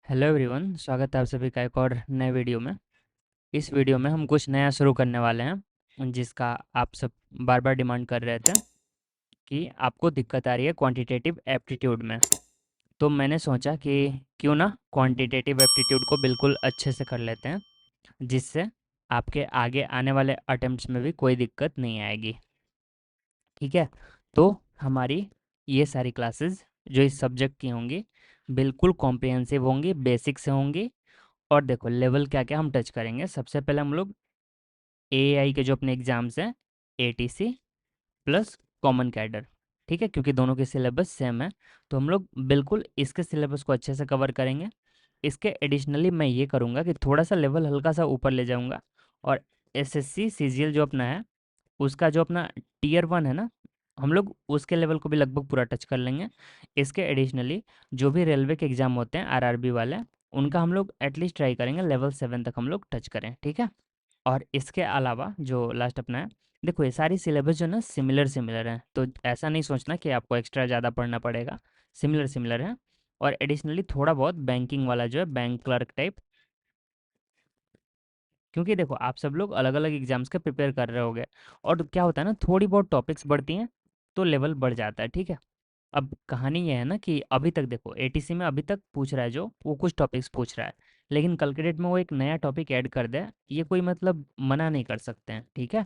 Hello everyone, स्वागत है आप सभी का एक और नए वीडियो में। इस वीडियो में हम कुछ नया शुरू करने वाले हैं जिसका आप सब बार बार डिमांड कर रहे थे कि आपको दिक्कत आ रही है क्वांटिटेटिव एप्टीट्यूड में। तो मैंने सोचा कि क्यों ना क्वांटिटेटिव एप्टीट्यूड को बिल्कुल अच्छे से कर लेते हैं, जिससे आपके आगे आने वाले अटेम्प्ट्स में भी कोई दिक्कत नहीं आएगी। ठीक है, तो हमारी ये सारी क्लासेस जो इस सब्जेक्ट की होंगी बिल्कुल कॉम्प्रिहेंसिव होंगी, बेसिक से होंगी। और देखो लेवल क्या क्या हम टच करेंगे। सबसे पहले हम लोग एआई के जो अपने एग्जाम्स हैं, एटीसी प्लस कॉमन कैडर, ठीक है, क्योंकि दोनों के सिलेबस सेम है। तो हम लोग बिल्कुल इसके सिलेबस को अच्छे से कवर करेंगे। इसके एडिशनली मैं ये करूँगा कि थोड़ा सा लेवल हल्का सा ऊपर ले जाऊँगा, और एसएससी सीजीएल जो अपना है उसका जो अपना टीयर वन है ना, हम लोग उसके लेवल को भी लगभग पूरा टच कर लेंगे। इसके एडिशनली जो भी रेलवे के एग्ज़ाम होते हैं आरआरबी वाले, उनका हम लोग एटलीस्ट ट्राई करेंगे लेवल 7 तक हम लोग टच करें, ठीक है। और इसके अलावा जो लास्ट अपना है, देखो ये सारी सिलेबस जो है ना सिमिलर सिमिलर हैं, तो ऐसा नहीं सोचना कि आपको एक्स्ट्रा ज़्यादा पढ़ना पड़ेगा। सिमिलर सिमिलर हैं। और एडिशनली थोड़ा बहुत बैंकिंग वाला जो है, बैंक क्लर्क टाइप, क्योंकि देखो आप सब लोग अलग अलग एग्जाम्स के प्रिपेयर कर रहे होगे, और क्या होता है ना थोड़ी बहुत टॉपिक्स बढ़ती हैं तो लेवल बढ़ जाता है, ठीक है। अब कहानी ये है ना कि अभी तक देखो एटीसी में अभी तक पूछ रहा है जो, वो कुछ टॉपिक्स पूछ रहा है, लेकिन कल के डेट में वो एक नया टॉपिक ऐड कर दे, ये कोई मतलब मना नहीं कर सकते हैं, ठीक है।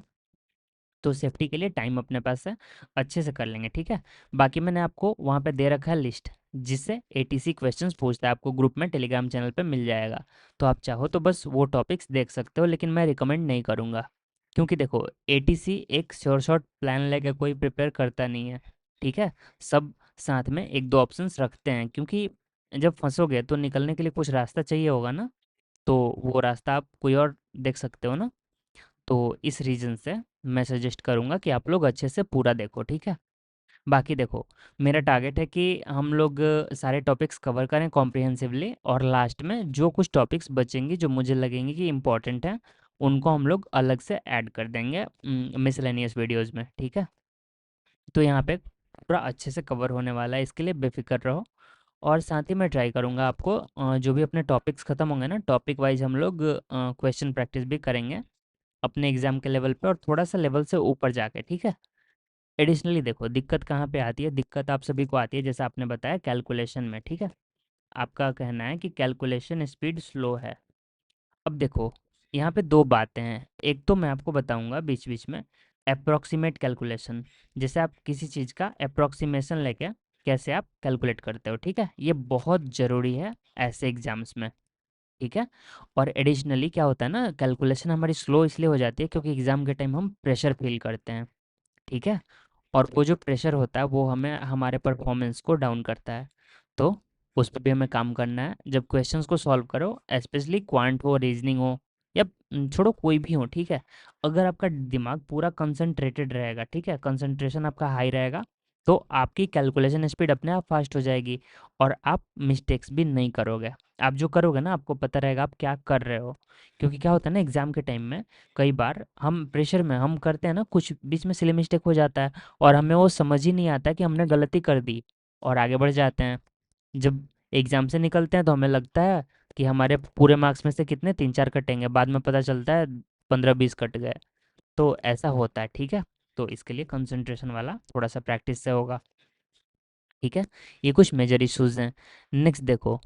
तो सेफ्टी के लिए टाइम अपने पास है, अच्छे से कर लेंगे, ठीक है। बाकी मैंने आपको वहाँ पे दे रखा है लिस्ट, जिससे एटीसी क्वेश्चंस पूछता है, आपको ग्रुप में टेलीग्राम चैनल पे मिल जाएगा। तो आप चाहो तो बस वो टॉपिक्स देख सकते हो, लेकिन मैं रिकमेंड नहीं करूँगा, क्योंकि देखो एटीसी एक श्योर शॉट प्लान लेके कोई प्रिपेयर करता नहीं है, ठीक है। सब साथ में एक दो ऑप्शंस रखते हैं, क्योंकि जब फंसोगे तो निकलने के लिए कुछ रास्ता चाहिए होगा ना, तो वो रास्ता आप कोई और देख सकते हो ना। तो इस रीज़न से मैं सजेस्ट करूँगा कि आप लोग अच्छे से पूरा देखो, ठीक है। बाकी देखो मेरा टारगेट है कि हम लोग सारे टॉपिक्स कवर करें कॉम्प्रिहेंसिवली, और लास्ट में जो कुछ टॉपिक्स बचेंगी जो मुझे लगेंगे कि इम्पोर्टेंट हैं, उनको हम लोग अलग से ऐड कर देंगे मिसलेनियस वीडियोज़ में, ठीक है। तो यहाँ पे पूरा अच्छे से कवर होने वाला है, इसके लिए बेफिक्र रहो। और साथ ही मैं ट्राई करूँगा आपको जो भी अपने टॉपिक्स ख़त्म होंगे ना, टॉपिक वाइज हम लोग क्वेश्चन प्रैक्टिस भी करेंगे अपने एग्ज़ाम के लेवल पे, और थोड़ा सा लेवल से ऊपर जाके, ठीक है। एडिशनली देखो दिक्कत कहाँ पे आती है, दिक्कत आप सभी को आती है जैसा आपने बताया कैलकुलेशन में, ठीक है। आपका कहना है कि कैलकुलेशन स्पीड स्लो है। अब देखो यहाँ पे दो बातें हैं, एक तो मैं आपको बताऊंगा बीच बीच में अप्रोक्सीमेट कैलकुलेशन, जैसे आप किसी चीज़ का अप्रोक्सीमेशन लेके कैसे आप कैलकुलेट करते हो, ठीक है, ये बहुत ज़रूरी है ऐसे एग्जाम्स में, ठीक है। और एडिशनली क्या होता है ना, कैलकुलेशन हमारी स्लो इसलिए हो जाती है क्योंकि एग्ज़ाम के टाइम हम प्रेशर फील करते हैं, ठीक है। और वो जो प्रेशर होता है वो हमें हमारे परफॉर्मेंस को डाउन करता है। तो उस पर भी हमें काम करना है जब क्वेश्चंस को सॉल्व करो, स्पेशली क्वांट हो, रीजनिंग हो, या छोड़ो कोई भी हो, ठीक है। अगर आपका दिमाग पूरा कंसंट्रेटेड रहेगा, ठीक है, कंसंट्रेशन आपका हाई रहेगा, तो आपकी कैलकुलेशन स्पीड अपने आप फास्ट हो जाएगी, और आप मिस्टेक्स भी नहीं करोगे। आप जो करोगे ना आपको पता रहेगा आप क्या कर रहे हो, क्योंकि क्या होता है ना एग्ज़ाम के टाइम में कई बार हम प्रेशर में हम करते हैं ना, कुछ बीच में सिली मिस्टेक हो जाता है, और हमें वो समझ ही नहीं आता कि हमने गलती कर दी, और आगे बढ़ जाते हैं। जब एग्ज़ाम से निकलते हैं तो हमें लगता है कि हमारे पूरे मार्क्स में से कितने 3-4 कटेंगे, बाद में पता चलता है 15-20 कट गए। तो ऐसा होता है, ठीक है। तो इसके लिए कंसंट्रेशन वाला थोड़ा सा प्रैक्टिस से होगा, ठीक है। ये कुछ मेजर इश्यूज़ हैं। नेक्स्ट देखो,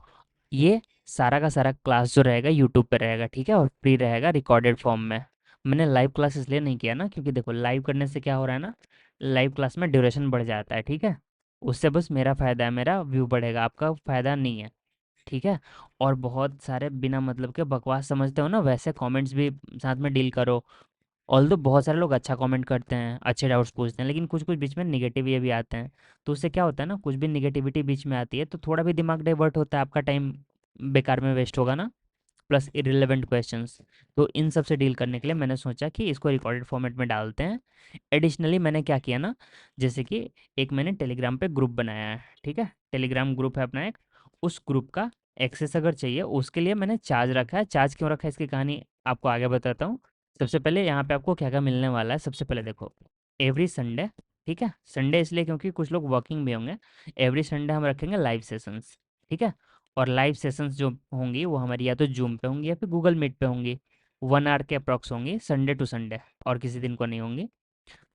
ये सारा का सारा क्लास जो रहेगा यूट्यूब पे रहेगा, ठीक है, और फ्री रहेगा रिकॉर्डेड फॉर्म में। मैंने लाइव क्लास इसलिए नहीं किया ना, क्योंकि देखो लाइव करने से क्या हो रहा है ना, लाइव क्लास में ड्यूरेशन बढ़ जाता है, ठीक है। उससे बस मेरा फ़ायदा है, मेरा व्यू बढ़ेगा, आपका फ़ायदा नहीं है, ठीक है। और बहुत सारे बिना मतलब के बकवास समझते हो ना, वैसे कमेंट्स भी साथ में डील करो। ऑल्दो बहुत सारे लोग अच्छा कमेंट करते हैं, अच्छे डाउट्स पूछते हैं, लेकिन कुछ कुछ बीच में निगेटिव ये भी आते हैं। तो उससे क्या होता है ना, कुछ भी निगेटिविटी बीच में आती है तो थोड़ा भी दिमाग डाइवर्ट होता है, आपका टाइम बेकार में वेस्ट होगा ना, प्लस इरिलेवेंट क्वेश्चंस। तो इन सब से डील करने के लिए मैंने सोचा कि इसको रिकॉर्डेड फॉर्मेट में डालते हैं। एडिशनली मैंने क्या किया ना, जैसे कि एक मैंने टेलीग्राम पे ग्रुप बनाया है, ठीक है, टेलीग्राम ग्रुप है अपना एक, उस ग्रुप का एक्सेस अगर चाहिए उसके लिए मैंने चार्ज रखा है। चार्ज क्यों रखा है इसकी कहानी आपको आगे बताता हूँ। सबसे पहले यहाँ पे आपको क्या क्या मिलने वाला है, सबसे पहले देखो एवरी संडे, ठीक है, संडे इसलिए क्योंकि कुछ लोग वर्किंग भी होंगे, एवरी संडे हम रखेंगे लाइव सेशंस, ठीक है। और लाइव सेशंस जो होंगी वो हमारी या तो जूम पे होंगी या फिर गूगल मीट पे होंगी। 1 आवर के अप्रॉक्स होंगी, संडे टू संडे, और किसी दिन को नहीं होंगी।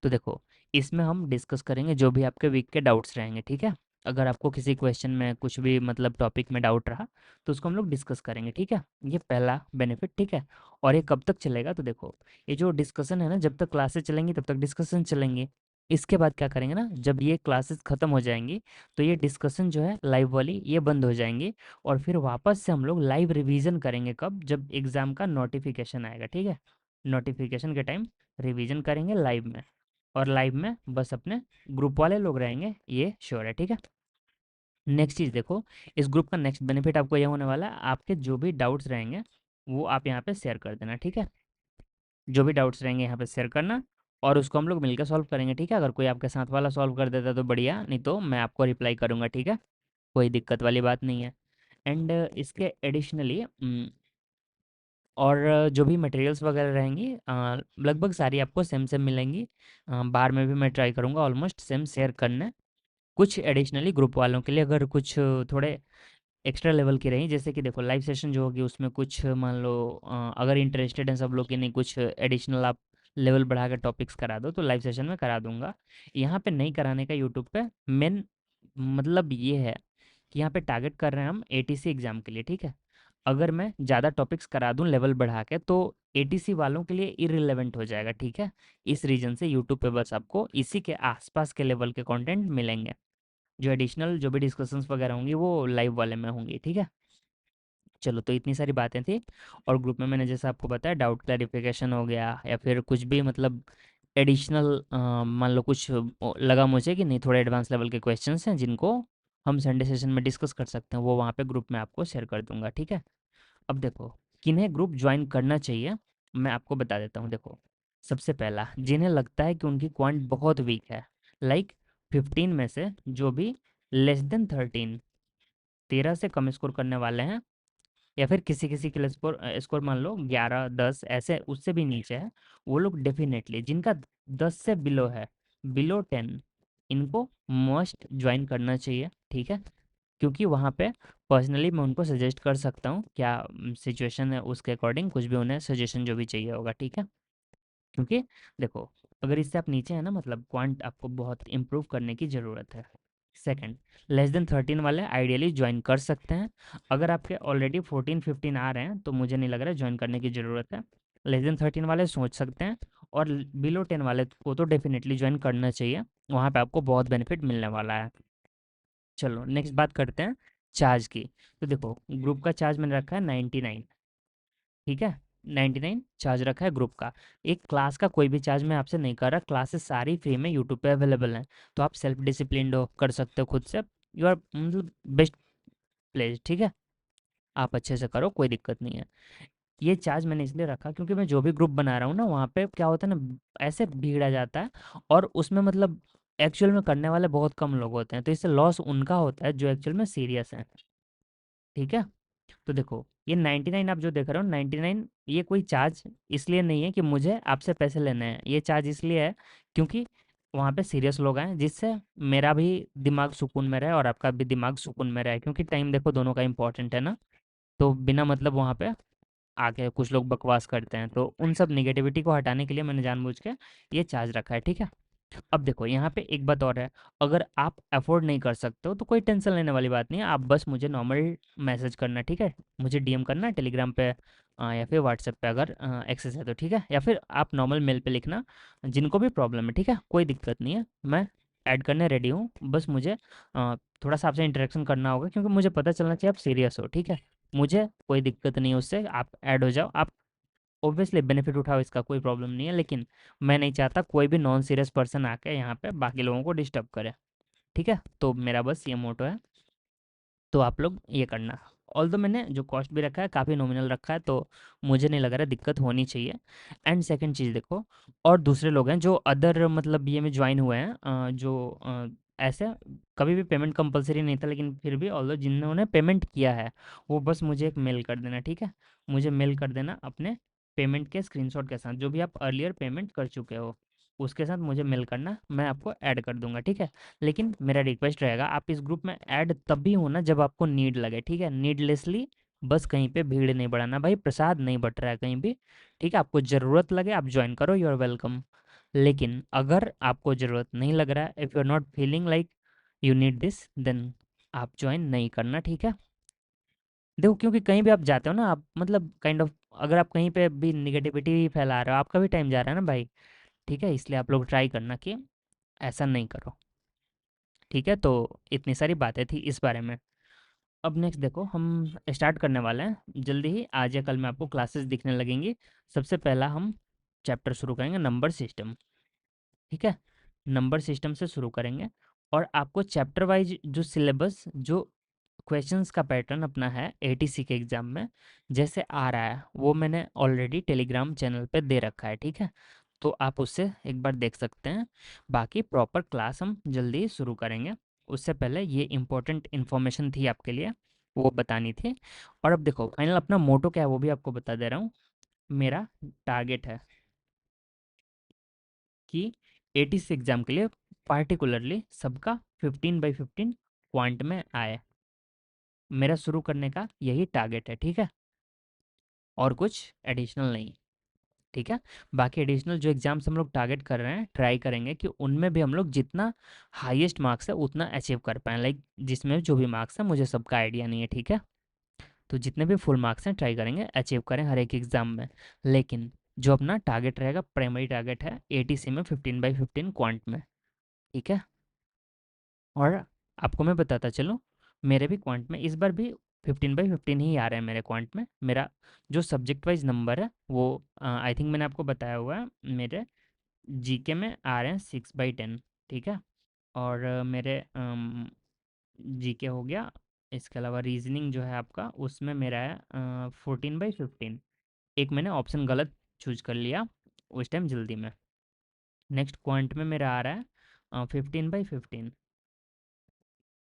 तो देखो, इसमें हम डिस्कस करेंगे जो भी आपके वीक के डाउट्स रहेंगे, ठीक है। अगर आपको किसी क्वेश्चन में कुछ भी मतलब टॉपिक में डाउट रहा तो उसको हम लोग डिस्कस करेंगे, ठीक है। ये पहला बेनिफिट, ठीक है। और ये कब तक चलेगा, तो देखो, ये जो डिस्कशन है ना, जब तक क्लासेस चलेंगी तब तक डिस्कशन चलेंगे। इसके बाद क्या करेंगे ना, जब ये क्लासेस ख़त्म हो जाएंगी तो ये डिस्कशन जो है लाइव वाली ये बंद हो जाएंगी। और फिर वापस से हम लोग लाइव रिवीजन करेंगे, कब, जब एग्ज़ाम का नोटिफिकेशन आएगा, ठीक है। नोटिफिकेशन के टाइम रिवीजन करेंगे लाइव में। और लाइव में बस अपने ग्रुप वाले लोग रहेंगे, ये श्योर है, ठीक है। नेक्स्ट चीज़ देखो, इस ग्रुप का नेक्स्ट बेनिफिट आपको ये होने वाला है, आपके जो भी डाउट्स रहेंगे वो आप यहाँ पे शेयर कर देना, ठीक है। जो भी डाउट्स रहेंगे यहाँ पे शेयर करना, और उसको हम लोग मिलकर सॉल्व करेंगे, ठीक है। अगर कोई आपके साथ वाला सॉल्व कर देता है तो बढ़िया, नहीं तो मैं आपको रिप्लाई करूँगा, ठीक है। कोई दिक्कत वाली बात नहीं है। एंड इसके एडिशनली और जो भी मटेरियल्स वगैरह रहेंगी लगभग सारी आपको सेम सेम मिलेंगी। बाहर में भी मैं ट्राई करूँगा ऑलमोस्ट सेम शेयर करना। कुछ एडिशनली ग्रुप वालों के लिए अगर कुछ थोड़े एक्स्ट्रा लेवल की रही, जैसे कि देखो लाइव सेशन जो होगी उसमें कुछ मान लो अगर इंटरेस्टेड हैं सब लोग कि नहीं कुछ एडिशनल आप लेवल बढ़ा के टॉपिक्स करा दो, तो लाइव सेशन में करा दूंगा। यहाँ पे नहीं कराने का यूट्यूब पे मेन मतलब ये है कि यहाँ पे टारगेट कर रहे हैं हम एटीसी एग्ज़ाम के लिए, ठीक है। अगर मैं ज़्यादा टॉपिक्स करा दूँ लेवल बढ़ा के तो एटीसी वालों के लिए इररिलेवेंट हो जाएगा, ठीक है। इस रीज़न से यूट्यूब पे बस आपको इसी के आसपास के लेवल के कंटेंट मिलेंगे। जो एडिशनल जो भी डिस्कशंस वगैरह होंगी वो लाइव वाले में होंगी, ठीक है। चलो, तो इतनी सारी बातें थी। और ग्रुप में मैंने जैसा आपको बताया डाउट क्लैरिफिकेशन हो गया या फिर कुछ भी मतलब एडिशनल मान लो कुछ लगा मुझे कि नहीं थोड़े एडवांस लेवल के क्वेश्चंस हैं जिनको हम संडे सेशन में डिस्कस कर सकते हैं, वो वहाँ पे ग्रुप में आपको शेयर कर दूंगा, ठीक है। अब देखो, किन्हें ग्रुप ज्वाइन करना चाहिए मैं आपको बता देता हूँ। देखो, सबसे पहला, जिन्हें लगता है कि उनकी क्वांट बहुत वीक है, लाइक 15 में से जो भी लेस देन 13, 13 से कम स्कोर करने वाले हैं, या फिर किसी किसी के लिए स्कोर स्कोर मान लो 11 10 ऐसे उससे भी नीचे है, वो लोग डेफिनेटली, जिनका 10 से बिलो है, बिलो 10, इनको मस्ट ज्वाइन करना चाहिए, ठीक है। क्योंकि वहाँ पे पर्सनली मैं उनको सजेस्ट कर सकता हूँ, क्या सिचुएशन है उसके अकॉर्डिंग कुछ भी उन्हें सजेशन जो भी चाहिए होगा, ठीक है। क्योंकि देखो, अगर इससे आप नीचे हैं ना, मतलब क्वांट आपको बहुत इम्प्रूव करने की ज़रूरत है। सेकंड, लेस देन 13 वाले आइडियली ज्वाइन कर सकते हैं। अगर आपके ऑलरेडी 14 15 आ रहे हैं तो मुझे नहीं लग रहा है ज्वाइन करने की ज़रूरत है। लेस देन 13 वाले सोच सकते हैं, और बिलो 10 वाले को तो डेफिनेटली ज्वाइन करना चाहिए, वहाँ पे आपको बहुत बेनिफिट मिलने वाला है। चलो, नेक्स्ट बात करते हैं चार्ज की। तो देखो, ग्रुप का चार्ज मैंने रखा है 99, ठीक है। 99 चार्ज रखा है ग्रुप का। एक क्लास का कोई भी चार्ज मैं आपसे नहीं कर रहा, क्लासेस सारी फ्री में यूट्यूब पे अवेलेबल हैं। तो आप सेल्फ डिसिप्लिन्ड हो, कर सकते हो खुद से, यू आर मतलब बेस्ट प्लेस, ठीक है। आप अच्छे से करो, कोई दिक्कत नहीं है। ये चार्ज मैंने इसलिए रखा क्योंकि मैं जो भी ग्रुप बना रहा हूँ ना, वहाँ पे क्या होता है ना, ऐसे भीड़ आ जाता है, और उसमें मतलब एक्चुअल में करने वाले बहुत कम लोग होते हैं, तो इससे लॉस उनका होता है जो एक्चुअल में सीरियस हैं, ठीक है। तो देखो, ये 99 आप जो देख रहे हो 99, ये कोई चार्ज इसलिए नहीं है कि मुझे आपसे पैसे लेने हैं, ये चार्ज इसलिए है क्योंकि वहाँ पे सीरियस लोग आए, जिससे मेरा भी दिमाग सुकून में रहे और आपका भी दिमाग सुकून में रहे, क्योंकि टाइम देखो दोनों का इंपॉर्टेंट है ना। तो बिना मतलब वहाँ पे आके कुछ लोग बकवास करते हैं, तो उन सब निगेटिविटी को हटाने के लिए मैंने जानबूझ के ये चार्ज रखा है, ठीक है। अब देखो, यहाँ पे एक बात और है, अगर आप अफोर्ड नहीं कर सकते हो तो कोई टेंशन लेने वाली बात नहीं है, आप बस मुझे नॉर्मल मैसेज करना, ठीक है। मुझे डीएम करना टेलीग्राम पे या फिर व्हाट्सएप पे अगर एक्सेस है तो, ठीक है। या फिर आप नॉर्मल मेल पे लिखना, जिनको भी प्रॉब्लम है, ठीक है, कोई दिक्कत नहीं है, मैं ऐड करने रेडी हूँ। बस मुझे थोड़ा सा आपसे इंटरेक्शन करना होगा, क्योंकि मुझे पता चलना चाहिए आप सीरियस हो, ठीक है। मुझे कोई दिक्कत नहीं है उससे, आप ऐड हो जाओ, आप ऑब्वियसली बेनिफिट उठाओ, इसका कोई प्रॉब्लम नहीं है, लेकिन मैं नहीं चाहता कोई भी नॉन सीरियस पर्सन आके यहाँ पे बाकी लोगों को डिस्टर्ब करे, ठीक है। तो मेरा बस ये मोटो है, तो आप लोग ये करना। ऑल्दो मैंने जो कॉस्ट भी रखा है काफ़ी नॉमिनल रखा है, तो मुझे नहीं लग रहा दिक्कत होनी चाहिए। एंड सेकंड चीज़ देखो, और दूसरे लोग हैं जो अदर मतलब ये में ज्वाइन हुए हैं, जो ऐसे कभी भी पेमेंट कंपलसरी नहीं था, लेकिन फिर भी ऑल्दो जिन्होंने पेमेंट किया है वो बस मुझे एक मेल कर देना, ठीक है। मुझे मेल कर देना अपने पेमेंट के स्क्रीनशॉट के साथ, जो भी आप अर्लियर पेमेंट कर चुके हो। उसके साथ मुझे मेल करना, मैं आपको ऐड कर दूंगा, ठीक है। लेकिन मेरा रिक्वेस्ट रहेगा, आप इस ग्रुप में ऐड तब भी होना जब आपको नीड लगे, ठीक है। नीडलेसली बस कहीं पे भीड़ नहीं बढ़ाना, भाई प्रसाद नहीं बट रहा है कहीं भी, ठीक है। आपको ज़रूरत लगे आप ज्वाइन करो, यू आर वेलकम। लेकिन अगर आपको ज़रूरत नहीं लग रहा है, if you are not feeling like you need this, then आप ज्वाइन नहीं करना, ठीक है। देखो क्योंकि कहीं भी आप जाते हो ना, आप मतलब काइंड ऑफ, अगर आप कहीं पे भी निगेटिविटी फैला रहे हो, आपका भी टाइम जा रहा है ना भाई, ठीक है। इसलिए आप लोग ट्राई करना कि ऐसा नहीं करो, ठीक है। तो इतनी सारी बातें थी इस बारे में। अब नेक्स्ट देखो, हम स्टार्ट करने वाले हैं जल्दी ही, आज या कल में आपको क्लासेस दिखने लगेंगी। सबसे पहला हम चैप्टर शुरू करेंगे नंबर सिस्टम, ठीक है। नंबर सिस्टम से शुरू करेंगे, और आपको चैप्टर वाइज जो सिलेबस, जो क्वेश्चंस का पैटर्न अपना है एटीसी के एग्ज़ाम में जैसे आ रहा है, वो मैंने ऑलरेडी टेलीग्राम चैनल पे दे रखा है, ठीक है। तो आप उससे एक बार देख सकते हैं। बाकी प्रॉपर क्लास हम जल्दी ही शुरू करेंगे। उससे पहले ये इम्पोर्टेंट इन्फॉर्मेशन थी आपके लिए, वो बतानी थी। और अब देखो फाइनल अपना मोटो क्या है वो भी आपको बता दे रहा हूँ। मेरा टारगेट है कि एटीसी एग्ज़ाम के लिए पार्टिकुलरली सबका 15/15 क्वांट में आए। मेरा शुरू करने का यही टारगेट है, ठीक है। और कुछ एडिशनल नहीं, ठीक है। बाकी एडिशनल जो एग्ज़ाम्स हम लोग टारगेट कर रहे हैं, ट्राई करेंगे कि उनमें भी हम लोग जितना हाईएस्ट मार्क्स है उतना अचीव कर पाएँ। लाइक जिसमें जो भी मार्क्स है, मुझे सबका आइडिया नहीं है, ठीक है। तो जितने भी फुल मार्क्स हैं ट्राई करेंगे अचीव करें हर एक एग्ज़ाम में। लेकिन जो अपना टारगेट रहेगा, प्राइमरी टारगेट है एटीसी में 15/15 क्वांट में, ठीक है। और आपको मैं बताता चलूँ, मेरे भी क्वांट में इस बार भी 15/15 ही आ रहे हैं मेरे क्वांट में। मेरा जो सब्जेक्ट वाइज नंबर है वो आई थिंक मैंने आपको बताया हुआ है, मेरे जीके में आ रहे हैं 6/10, ठीक है। और मेरे जीके हो गया। इसके अलावा रीजनिंग जो है आपका, उसमें मेरा है 14/15। एक मैंने ऑप्शन गलत चूज कर लिया उस टाइम जल्दी में। नेक्स्ट क्वांट में मेरा आ रहा है 15/15।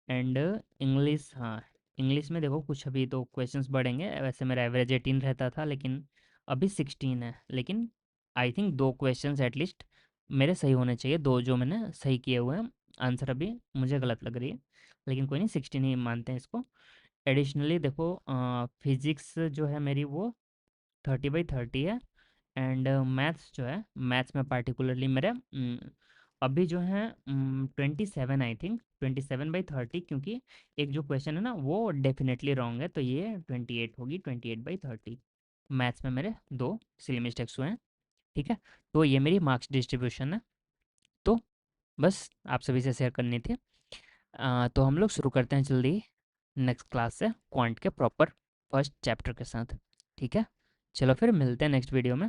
एंड इंग्लिश, हाँ, इंग्लिश में देखो कुछ अभी तो क्वेश्चंस बढ़ेंगे, वैसे मेरा एवरेज 18 रहता था लेकिन अभी 16 है। लेकिन आई थिंक दो क्वेश्चंस एटलीस्ट मेरे सही होने चाहिए, दो जो मैंने सही किए हुए हैं। आंसर अभी मुझे गलत लग रही है, लेकिन कोई नहीं, 16 ही मानते हैं इसको। एडिशनली देखो फिजिक्स जो है मेरी वो 30/30 है। एंड मैथ्स जो है, मैथ्स में पार्टिकुलरली मेरे अभी जो है 27, आई थिंक 27/30, क्योंकि एक जो क्वेश्चन है ना वो डेफिनेटली रॉन्ग है, तो ये 28 होगी, 28/30। मैथ्स में मेरे दो सिली मिस्टेक्स हुए हैं, ठीक है। तो ये मेरी मार्क्स डिस्ट्रीब्यूशन है। तो बस आप सभी से शेयर करनी थी। तो हम लोग शुरू करते हैं जल्दी नेक्स्ट क्लास से, क्वांट के प्रॉपर फर्स्ट चैप्टर के साथ, ठीक है। चलो फिर मिलते हैं नेक्स्ट वीडियो में।